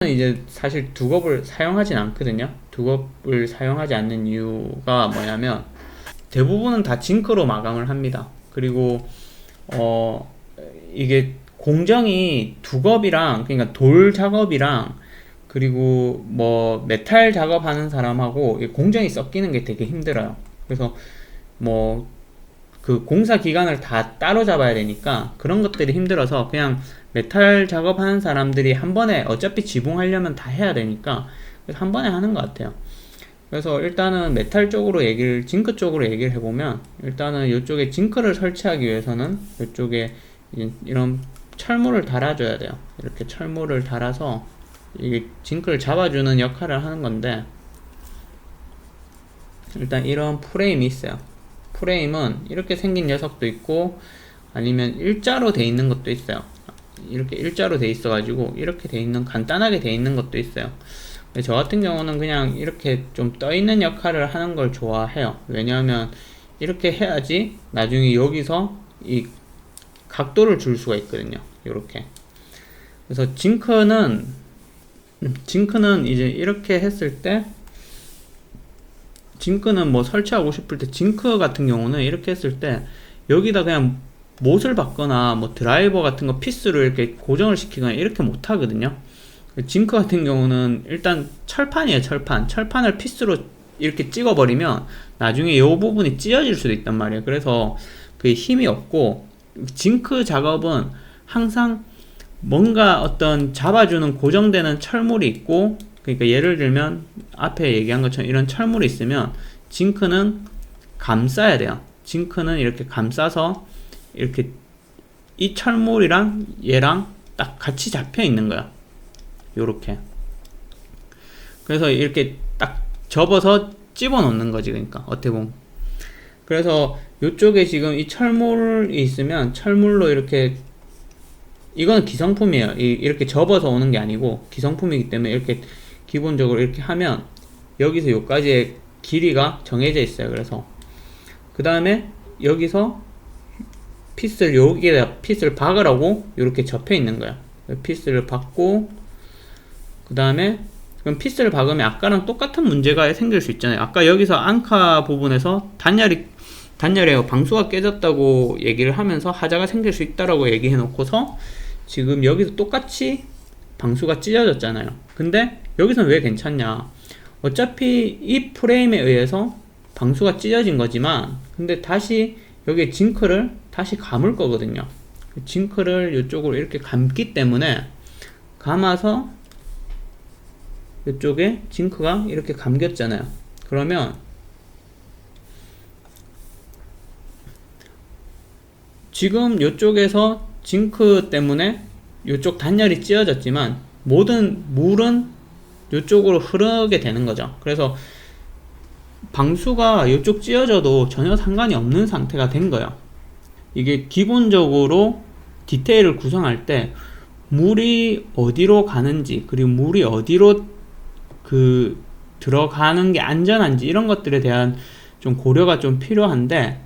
이제 사실 두겁을 사용하진 않거든요. 두겁을 사용하지 않는 이유가 뭐냐면 대부분은 다 징크로 마감을 합니다. 그리고 이게 공정이 두겁이랑, 그러니까 돌 작업이랑, 그리고 뭐 메탈 작업하는 사람하고 이 공정이 섞이는 게 되게 힘들어요. 그래서 뭐 그 공사 기간을 다 따로 잡아야 되니까 그런 것들이 힘들어서 그냥 메탈 작업하는 사람들이 한 번에 어차피 지붕하려면 다 해야 되니까 그래서 한 번에 하는 것 같아요. 그래서 일단은 메탈 쪽으로 징크 쪽으로 얘기를 해보면, 일단은 이쪽에 징크를 설치하기 위해서는 이쪽에 이런 철물을 달아줘야 돼요. 이렇게 철물을 달아서 이게 징크를 잡아주는 역할을 하는 건데, 일단 이런 프레임이 있어요. 프레임은 이렇게 생긴 녀석도 있고 아니면 일자로 돼 있는 것도 있어요. 이렇게 일자로 돼 있어가지고 이렇게 돼 있는, 간단하게 돼 있는 것도 있어요. 저 같은 경우는 그냥 이렇게 좀 떠 있는 역할을 하는 걸 좋아해요. 왜냐하면 이렇게 해야지 나중에 여기서 이 각도를 줄 수가 있거든요. 이렇게. 그래서 징크는 이제 이렇게 했을 때, 징크는 뭐 설치하고 싶을 때, 징크 같은 경우는 이렇게 했을 때 여기다 그냥 못을 박거나 뭐 드라이버 같은 거 피스로 이렇게 고정을 시키거나 이렇게 못 하거든요. 징크 같은 경우는 일단 철판이에요. 철판을 피스로 이렇게 찍어버리면 나중에 이 부분이 찢어질 수도 있단 말이에요. 그래서 그게 힘이 없고, 징크 작업은 항상 뭔가 어떤 잡아주는 고정되는 철물이 있고, 그러니까 예를 들면 앞에 얘기한 것처럼 이런 철물이 있으면 징크는 감싸야 돼요. 징크는 이렇게 감싸서 이렇게 이 철물이랑 얘랑 딱 같이 잡혀 있는 거야. 요렇게. 그래서 이렇게 딱 접어서 집어 넣는 거지. 그러니까 어떻게 보면. 그래서 요쪽에 지금 이 철물이 있으면 철물로 이렇게, 이건 기성품이에요. 이렇게 접어서 오는 게 아니고 기성품이기 때문에 이렇게 기본적으로 이렇게 하면 여기서 여기까지의 길이가 정해져 있어요. 그래서 그 다음에 여기서 여기에다 피스를 박으라고 이렇게 접혀 있는 거야. 피스를 박고, 그 다음에 그럼 피스를 박으면 아까랑 똑같은 문제가 생길 수 있잖아요. 아까 여기서 앙카 부분에서 단열에 방수가 깨졌다고 얘기를 하면서 하자가 생길 수 있다라고 얘기해 놓고서 지금 여기서 똑같이 방수가 찢어졌잖아요. 근데 여기서는 왜 괜찮냐? 어차피 이 프레임에 의해서 방수가 찢어진 거지만, 근데 다시 여기에 징크를 다시 감을 거거든요. 징크를 이쪽으로 이렇게 감기 때문에, 감아서 이쪽에 징크가 이렇게 감겼잖아요. 그러면 지금 이쪽에서 징크 때문에 이쪽 단열이 찢어졌지만 모든 물은 이쪽으로 흐르게 되는 거죠. 그래서 방수가 이쪽 찢어져도 전혀 상관이 없는 상태가 된 거예요. 이게 기본적으로 디테일을 구성할 때 물이 어디로 가는지, 그리고 물이 어디로 들어가는 게 안전한지, 이런 것들에 대한 좀 고려가 좀 필요한데,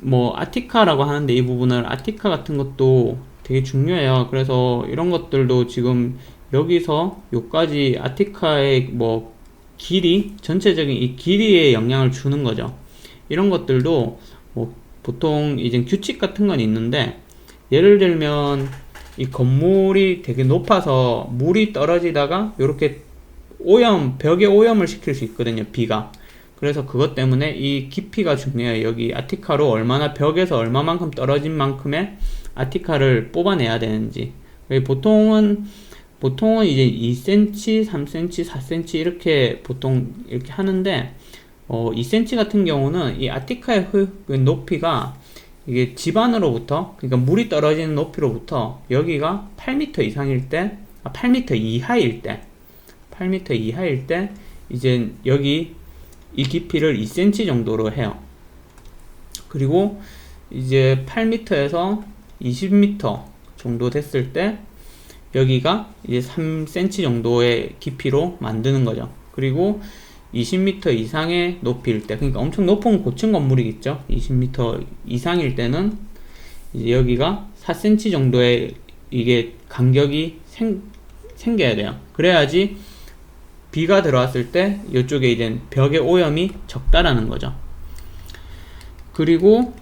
뭐 아티카라고 하는데 이 부분을, 아티카 같은 것도 되게 중요해요. 그래서 이런 것들도 지금 여기서 여기까지 아티카의 뭐 길이, 전체적인 이 길이에 영향을 주는 거죠. 이런 것들도 뭐 보통 이제 규칙 같은 건 있는데, 예를 들면 이 건물이 되게 높아서 물이 떨어지다가 이렇게 벽에 오염을 시킬 수 있거든요, 비가. 그래서 그것 때문에 이 깊이가 중요해요. 여기 아티카로 얼마나, 벽에서 얼마만큼 떨어진 만큼의 아티카를 뽑아내야 되는지. 보통은 이제 2cm, 3cm, 4cm 이렇게 보통 이렇게 하는데, 2cm 같은 경우는 이 아티카의 높이가 이게 집안으로부터, 그러니까 물이 떨어지는 높이로부터 여기가 8m 이상일 때, 8m 이하일 때 이제 여기 이 깊이를 2cm 정도로 해요. 그리고 이제 8m에서 20m 정도 됐을 때 여기가 이제 3cm 정도의 깊이로 만드는 거죠. 그리고 20m 이상의 높이일 때, 그러니까 엄청 높은 고층 건물이겠죠. 20m 이상일 때는 이제 여기가 4cm 정도의 이게 간격이 생겨야 돼요. 그래야지 비가 들어왔을 때 이쪽에 이제 벽의 오염이 적다라는 거죠. 그리고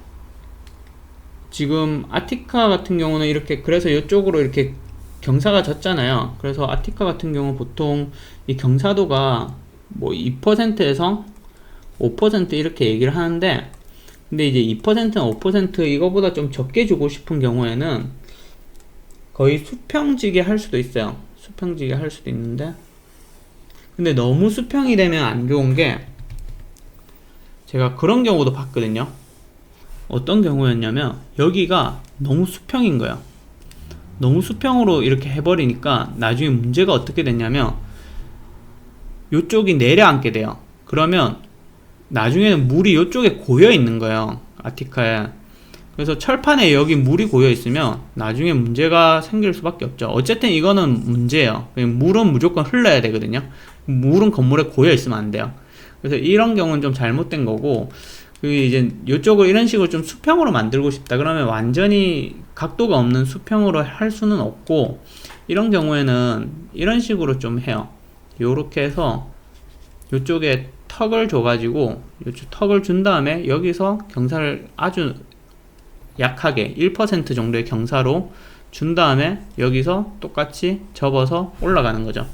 지금 아티카 같은 경우는 이렇게, 그래서 이쪽으로 이렇게 경사가 졌잖아요. 그래서 아티카 같은 경우 보통 이 경사도가 뭐 2%에서 5% 이렇게 얘기를 하는데, 근데 이제 2%나 5% 이거보다 좀 적게 주고 싶은 경우에는 거의 수평지게 할 수도 있어요. 수평지게 할 수도 있는데, 근데 너무 수평이 되면 안 좋은 게, 제가 그런 경우도 봤거든요. 어떤 경우였냐면 여기가 너무 수평인 거예요. 너무 수평으로 이렇게 해버리니까 나중에 문제가 어떻게 됐냐면 이쪽이 내려앉게 돼요. 그러면 나중에는 물이 이쪽에 고여 있는 거예요, 아티카에. 그래서 철판에 여기 물이 고여 있으면 나중에 문제가 생길 수밖에 없죠. 어쨌든 이거는 문제예요. 물은 무조건 흘러야 되거든요. 물은 건물에 고여 있으면 안 돼요. 그래서 이런 경우는 좀 잘못된 거고, 이제 이쪽을 이런 식으로 좀 수평으로 만들고 싶다 그러면 완전히 각도가 없는 수평으로 할 수는 없고, 이런 경우에는 이런 식으로 좀 해요. 요렇게 해서 이쪽에 턱을 줘가지고 이쪽 턱을 준 다음에 여기서 경사를 아주 약하게 1% 정도의 경사로 준 다음에 여기서 똑같이 접어서 올라가는 거죠.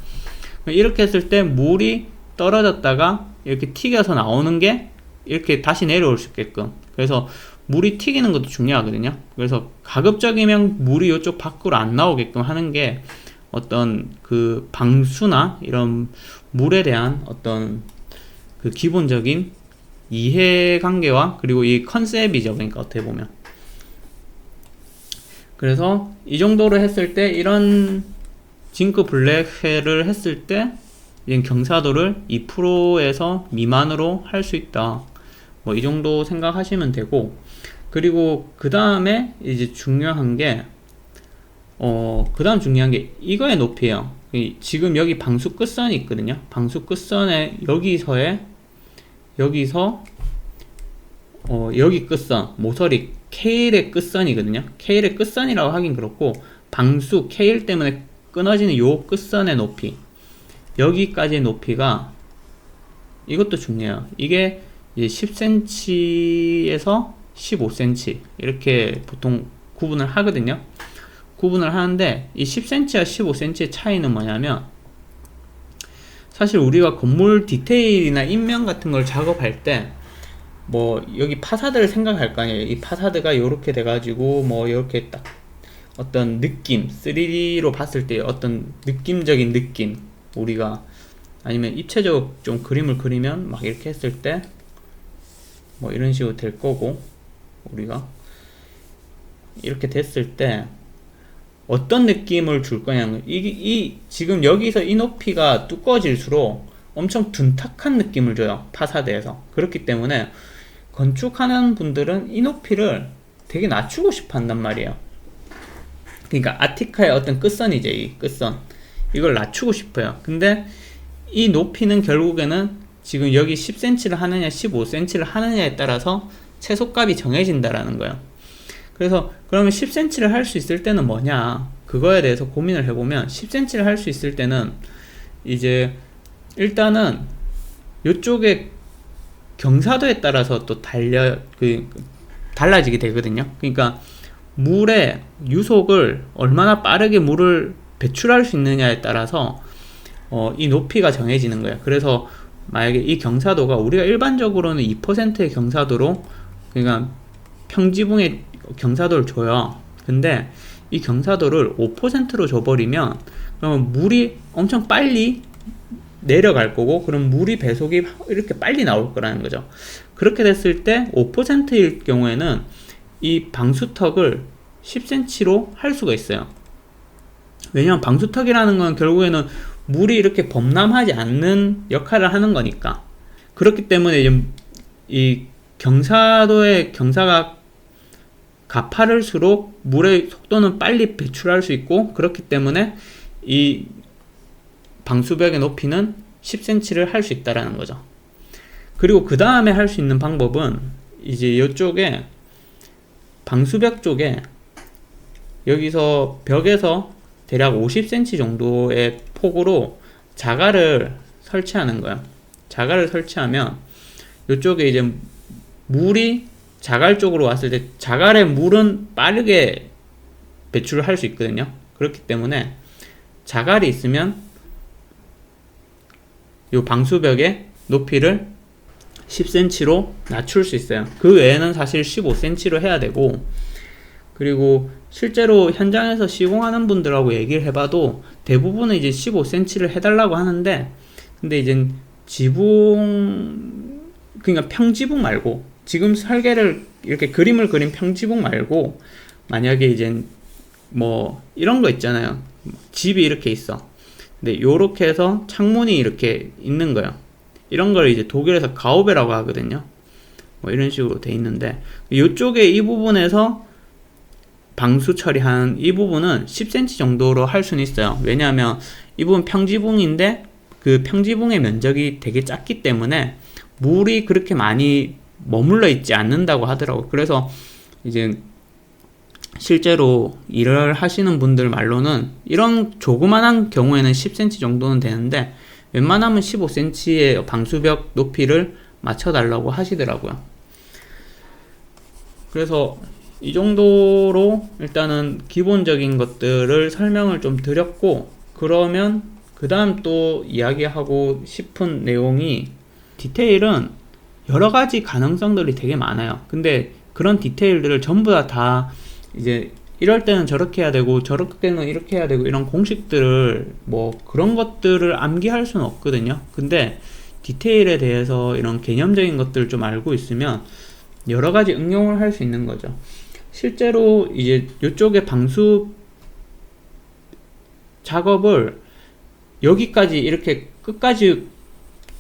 이렇게 했을 때 물이 떨어졌다가 이렇게 튀겨서 나오는 게 이렇게 다시 내려올 수 있게끔, 그래서 물이 튀기는 것도 중요하거든요. 그래서 가급적이면 물이 이쪽 밖으로 안 나오게끔 하는 게 어떤 그 방수나 이런 물에 대한 어떤 그 기본적인 이해관계와 그리고 이 컨셉이죠. 그러니까 어떻게 보면. 그래서 이 정도로 했을 때, 이런 징크 블랙헬을 했을 때 경사도를 2%에서 미만으로 할 수 있다. 뭐 이 정도 생각하시면 되고, 그리고 그 다음에 이제 중요한 게 그 다음 중요한 게 이거의 높이에요. 지금 여기 방수 끝선이 있거든요. 방수 끝선에 여기서 여기 끝선, 모서리 케일의 끝선이거든요. 케일의 끝선이라고 하긴 그렇고, 방수 케일 때문에 끊어지는 요 끝선의 높이, 여기까지의 높이가, 이것도 중요해요. 이게 이제 10cm에서 15cm 이렇게 보통 구분을 하거든요. 구분을 하는데, 이 10cm와 15cm의 차이는 뭐냐면, 사실 우리가 건물 디테일이나 인명 같은 걸 작업할 때 뭐 여기 파사드를 생각할 거 아니에요. 이 파사드가 요렇게 돼가지고 뭐 이렇게 딱 어떤 느낌, 3D로 봤을 때 어떤 느낌적인 느낌, 우리가 아니면 입체적으로 좀 그림을 그리면 막 이렇게 했을 때 뭐 이런 식으로 될 거고, 우리가 이렇게 됐을 때 어떤 느낌을 줄 거냐면, 지금 여기서 이 높이가 두꺼워질수록 엄청 둔탁한 느낌을 줘요, 파사드에서. 그렇기 때문에 건축하는 분들은 이 높이를 되게 낮추고 싶어 한단 말이에요. 그러니까 아티카의 어떤 끝선이죠, 이 끝선. 이걸 낮추고 싶어요. 근데 이 높이는 결국에는 지금 여기 10cm를 하느냐 15cm를 하느냐에 따라서 최소값이 정해진다라는 거예요. 그래서 그러면 10cm를 할 수 있을 때는 뭐냐, 그거에 대해서 고민을 해보면 10cm를 할 수 있을 때는 이제 일단은 이쪽에 경사도에 따라서 또 달라지게 되거든요. 그러니까 물의 유속을 얼마나 빠르게 물을 배출할 수 있느냐에 따라서 이 높이가 정해지는 거예요. 그래서 만약에 이 경사도가 우리가 일반적으로는 2%의 경사도로, 그러니까 평지붕의 경사도를 줘요. 근데 이 경사도를 5%로 줘버리면 그러면 물이 엄청 빨리 내려갈 거고, 그럼 물이 배속이 이렇게 빨리 나올 거라는 거죠. 그렇게 됐을 때 5%일 경우에는 이 방수턱을 10cm로 할 수가 있어요. 왜냐면 방수턱이라는 건 결국에는 물이 이렇게 범람하지 않는 역할을 하는 거니까. 그렇기 때문에 이제 이 경사도의 경사가 가파를수록 물의 속도는 빨리 배출할 수 있고, 그렇기 때문에 이 방수벽의 높이는 10cm를 할 수 있다라는 거죠. 그리고 그 다음에 할 수 있는 방법은 이제 이쪽에 방수벽 쪽에 여기서 벽에서 대략 50cm 정도의 폭으로 자갈을 설치하는 거예요. 자갈을 설치하면 이쪽에 이제 물이 자갈 쪽으로 왔을 때 자갈의 물은 빠르게 배출을 할 수 있거든요. 그렇기 때문에 자갈이 있으면 이 방수벽의 높이를 10cm로 낮출 수 있어요. 그 외에는 사실 15cm로 해야 되고, 그리고 실제로 현장에서 시공하는 분들하고 얘기를 해봐도 대부분은 이제 15cm를 해달라고 하는데, 근데 이제 지붕, 그러니까 평지붕 말고, 지금 설계를 이렇게 그림을 그린 평지붕 말고, 만약에 이제 뭐 이런 거 있잖아요. 집이 이렇게 있어. 근데 요렇게 해서 창문이 이렇게 있는 거예요. 이런 걸 이제 독일에서 가우베라고 하거든요. 뭐 이런 식으로 돼 있는데, 이쪽에 이 부분에서 방수 처리한 이 부분은 10cm 정도로 할 수는 있어요. 왜냐하면 이 부분 평지붕인데 그 평지붕의 면적이 되게 작기 때문에 물이 그렇게 많이 머물러 있지 않는다고 하더라고요. 그래서 이제 실제로 일을 하시는 분들 말로는 이런 조그만한 경우에는 10cm 정도는 되는데 웬만하면 15cm의 방수벽 높이를 맞춰달라고 하시더라고요. 그래서 이 정도로 일단은 기본적인 것들을 설명을 좀 드렸고, 그러면 그 다음 또 이야기하고 싶은 내용이, 디테일은 여러 가지 가능성들이 되게 많아요. 근데 그런 디테일들을 전부 다 이제 이럴 때는 저렇게 해야 되고 저럴 때는 이렇게 해야 되고 이런 공식들을 뭐 그런 것들을 암기할 수는 없거든요. 근데 디테일에 대해서 이런 개념적인 것들을 좀 알고 있으면 여러 가지 응용을 할 수 있는 거죠. 실제로 이제 이쪽에 방수 작업을 여기까지 이렇게 끝까지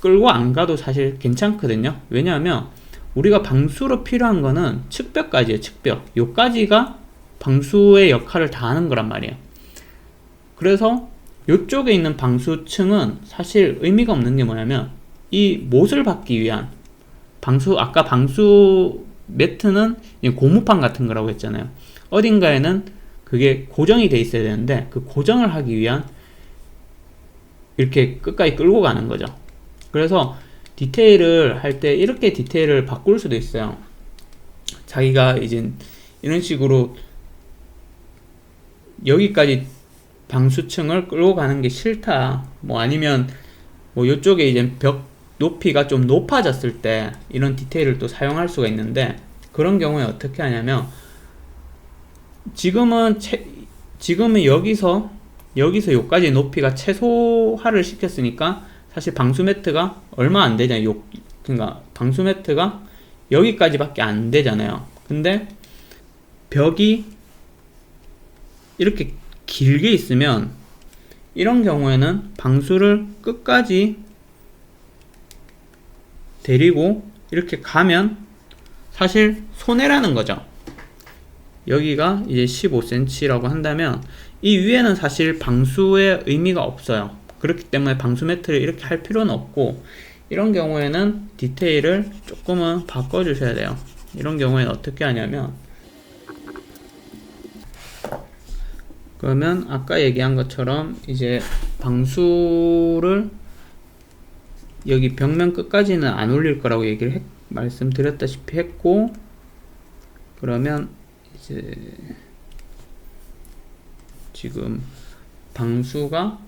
끌고 안 가도 사실 괜찮거든요. 왜냐하면 우리가 방수로 필요한 거는 측벽까지예요. 측벽. 요까지가 방수의 역할을 다 하는 거란 말이에요. 그래서 이쪽에 있는 방수층은 사실 의미가 없는 게 뭐냐면 이 못을 받기 위한 아까 방수 매트는 고무판 같은 거라고 했잖아요. 어딘가에는 그게 고정이 돼 있어야 되는데 그 고정을 하기 위한 이렇게 끝까지 끌고 가는 거죠. 그래서 디테일을 할 때 이렇게 디테일을 바꿀 수도 있어요. 자기가 이제 이런 식으로 여기까지 방수층을 끌고 가는 게 싫다. 뭐 아니면 뭐 이쪽에 이제 벽 높이가 좀 높아졌을 때 이런 디테일을 또 사용할 수가 있는데, 그런 경우에 어떻게 하냐면 지금은 여기서 요까지 높이가 최소화를 시켰으니까 사실 방수 매트가 얼마 안 되잖아요. 그러니까 방수 매트가 여기까지밖에 안 되잖아요. 근데 벽이 이렇게 길게 있으면 이런 경우에는 방수를 끝까지 데리고 이렇게 가면 사실 손해라는 거죠. 여기가 이제 15cm라고 한다면 이 위에는 사실 방수의 의미가 없어요. 그렇기 때문에 방수 매트를 이렇게 할 필요는 없고, 이런 경우에는 디테일을 조금은 바꿔주셔야 돼요. 이런 경우에는 어떻게 하냐면, 그러면 아까 얘기한 것처럼 이제 방수를 여기 벽면 끝까지는 안 올릴 거라고 말씀드렸다시피 했고, 그러면 이제 지금 방수가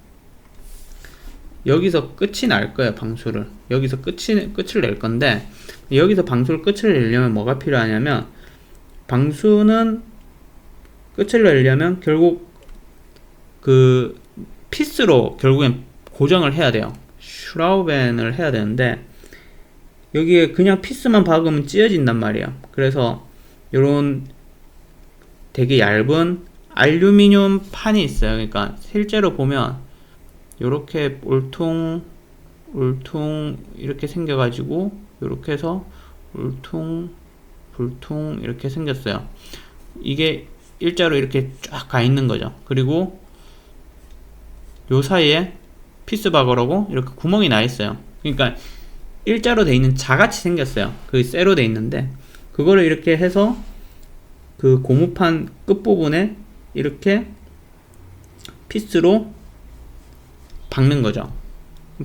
여기서 끝이 날 거예요. 방수를 여기서 끝을 낼 건데, 여기서 방수를 끝을 내려면 뭐가 필요하냐면, 방수는 끝을 내려면 결국 그 피스로 결국엔 고정을 해야 돼요. 슈라우벤을 해야 되는데 여기에 그냥 피스만 박으면 찢어진단 말이에요. 그래서 요런 되게 얇은 알루미늄 판이 있어요. 그러니까 실제로 보면 요렇게 울퉁 이렇게 생겨가지고 요렇게 해서 울퉁 불퉁 이렇게 생겼어요. 이게 일자로 이렇게 쫙 가 있는 거죠. 그리고 요 사이에 피스박으라고 이렇게 구멍이 나 있어요. 그러니까 일자로 돼 있는 자같이 생겼어요. 그 쇠로 돼 있는데 그거를 이렇게 해서 그 고무판 끝부분에 이렇게 피스로 박는 거죠.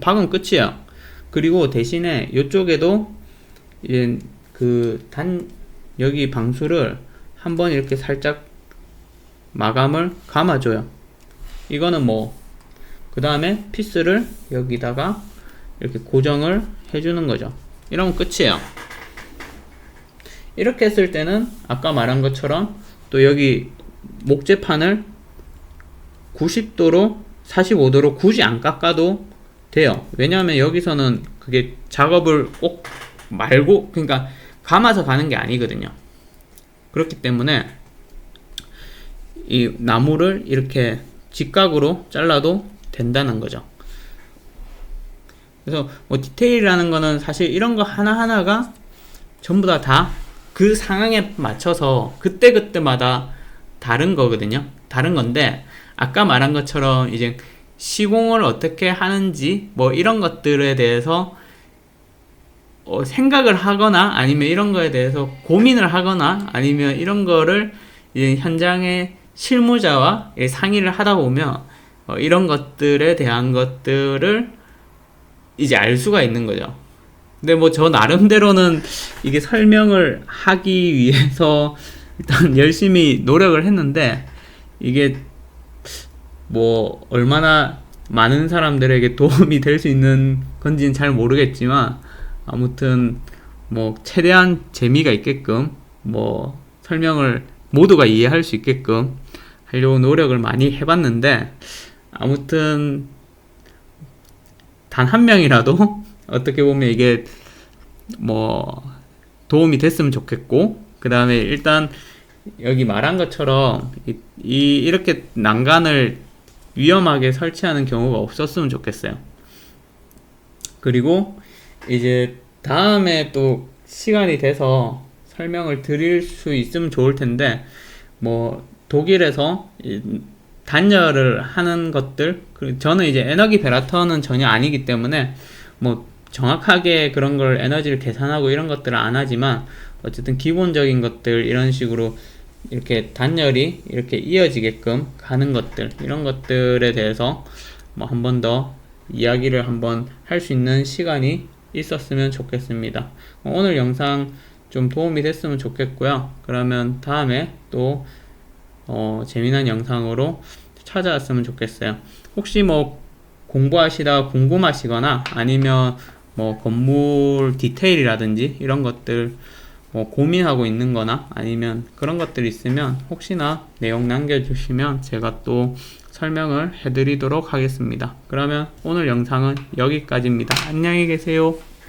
박으면 끝이에요. 그리고 대신에 이쪽에도 이제 여기 방수를 한번 이렇게 살짝 마감을 감아줘요. 이거는 뭐 그 다음에 피스를 여기다가 이렇게 고정을 해주는 거죠. 이러면 끝이에요. 이렇게 했을 때는 아까 말한 것처럼 또 여기 목재판을 90도로 45도로 굳이 안 깎아도 돼요. 왜냐하면 여기서는 그게 작업을 꼭 말고, 그러니까 감아서 가는 게 아니거든요. 그렇기 때문에 이 나무를 이렇게 직각으로 잘라도 된다는 거죠. 그래서 뭐 디테일이라는 거는 사실 이런 거 하나하나가 전부 다 그 상황에 맞춰서 그때그때마다 다른 거거든요. 다른 건데 아까 말한 것처럼 이제 시공을 어떻게 하는지 뭐 이런 것들에 대해서 생각을 하거나 아니면 이런 거에 대해서 고민을 하거나 아니면 이런 거를 이제 현장의 실무자와 상의를 하다 보면 이런 것들에 대한 것들을 이제 알 수가 있는 거죠. 근데 뭐 저 나름대로는 이게 설명을 하기 위해서 일단 열심히 노력을 했는데 이게 뭐 얼마나 많은 사람들에게 도움이 될 수 있는 건지는 잘 모르겠지만 아무튼 뭐 최대한 재미가 있게끔 뭐 설명을 모두가 이해할 수 있게끔 하려고 노력을 많이 해봤는데 아무튼 단 한 명이라도 어떻게 보면 이게 뭐 도움이 됐으면 좋겠고, 그 다음에 일단 여기 말한 것처럼 이렇게 난간을 위험하게 설치하는 경우가 없었으면 좋겠어요. 그리고 이제 다음에 또 시간이 돼서 설명을 드릴 수 있으면 좋을 텐데, 뭐 독일에서 단열을 하는 것들, 저는 이제 에너지 베라터는 전혀 아니기 때문에 뭐 정확하게 그런 걸 에너지를 계산하고 이런 것들은 안 하지만 어쨌든 기본적인 것들 이런 식으로 이렇게 단열이 이렇게 이어지게끔 가는 것들, 이런 것들에 대해서 뭐 한 번 더 이야기를 한번 할 수 있는 시간이 있었으면 좋겠습니다. 오늘 영상 좀 도움이 됐으면 좋겠고요. 그러면 다음에 또 재미난 영상으로 찾아왔으면 좋겠어요. 혹시 뭐 공부하시다가 궁금하시거나 아니면 뭐 건물 디테일이라든지 이런 것들 뭐 고민하고 있는 거나 아니면 그런 것들 있으면 혹시나 내용 남겨주시면 제가 또 설명을 해드리도록 하겠습니다. 그러면 오늘 영상은 여기까지입니다. 안녕히 계세요.